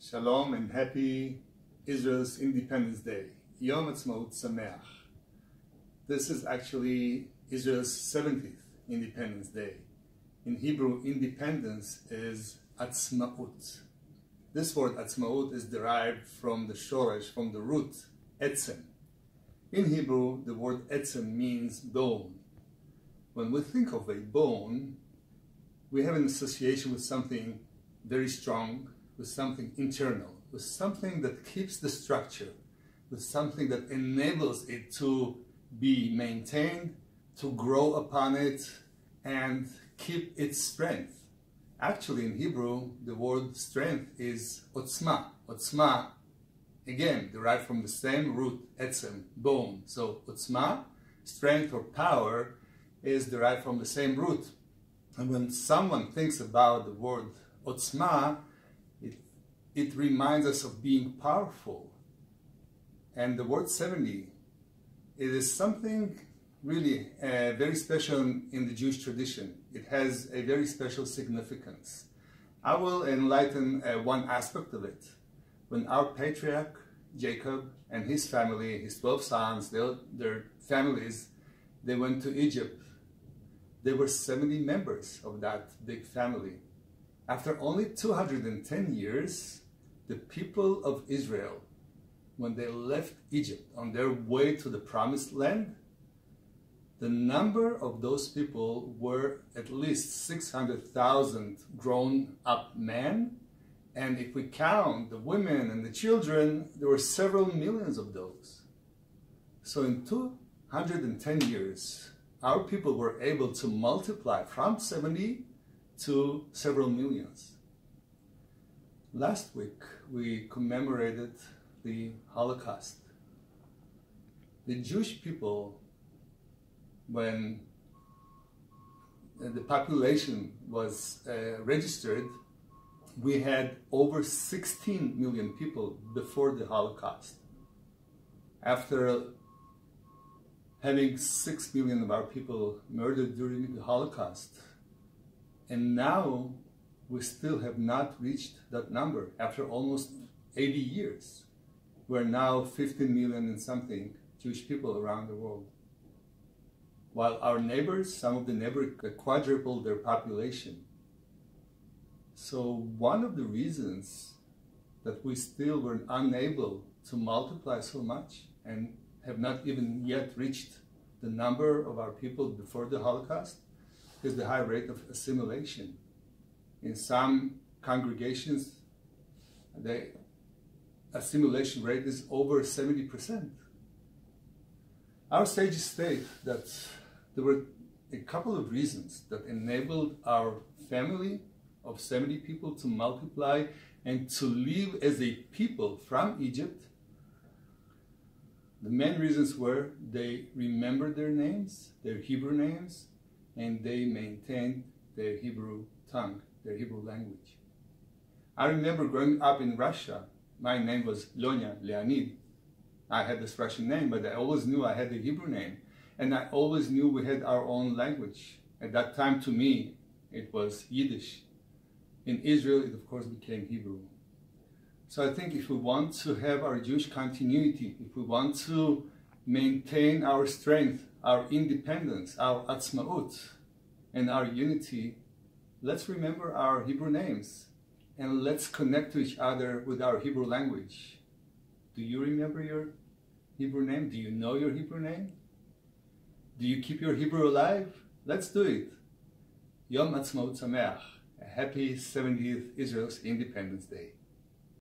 Shalom and happy Israel's Independence Day. Yom Ha'atzmaut Sameach. This is actually Israel's 70th Independence Day. In Hebrew, independence is Atzmaut. This word Atzmaut is derived from the shoresh, from the root etzem. In Hebrew, the word etzem means bone. When we think of a bone, we have an association with something very strong, with something internal, with something that keeps the structure, with something that enables it to be maintained, to grow upon it, and keep its strength. Actually, in Hebrew, the word strength is otzma. Otzma, again, derived from the same root, etzem, bone. So otzma, strength or power, is derived from the same root. And when someone thinks about the word otzma, it reminds us of being powerful. And the word 70, it is something really very special in the Jewish tradition. It has a very special significance. I will enlighten one aspect of it. When our patriarch, Jacob, and his family, his 12 sons, their families, they went to Egypt. There were 70 members of that big family. After only 210 years, the people of Israel, when they left Egypt on their way to the promised land, the number of those people were at least 600,000 grown-up men, and if we count the women and the children, there were several millions of those. So in 210 years, our people were able to multiply from 70 to several millions. Last week, we commemorated the Holocaust. The Jewish people, when the population was registered, we had over 16 million people before the Holocaust. After having 6 million of our people murdered during the Holocaust, and now we still have not reached that number after almost 80 years. We're now 15 million and something Jewish people around the world. While our neighbors, some of the neighbors quadrupled their population. So one of the reasons that we still were unable to multiply so much and have not even yet reached the number of our people before the Holocaust is the high rate of assimilation. In some congregations, the assimilation rate is over 70%. Our sages state that there were a couple of reasons that enabled our family of 70 people to multiply and to live as a people from Egypt. The main reasons were they remembered their names, their Hebrew names, and they maintained their Hebrew tongue, their Hebrew language. I remember growing up in Russia. My name was Leonid. I had this Russian name, but I always knew I had a Hebrew name. And I always knew we had our own language. At that time, to me, it was Yiddish. In Israel, it of course became Hebrew. So I think if we want to have our Jewish continuity, if we want to maintain our strength, our independence, our atzmaut, and our unity, let's remember our Hebrew names and let's connect to each other with our Hebrew language. Do you remember your Hebrew name? Do you know your Hebrew name? Do you keep your Hebrew alive? Let's do it. Yom Ha'atzmaut Sameach. A happy 70th Israel's Independence Day.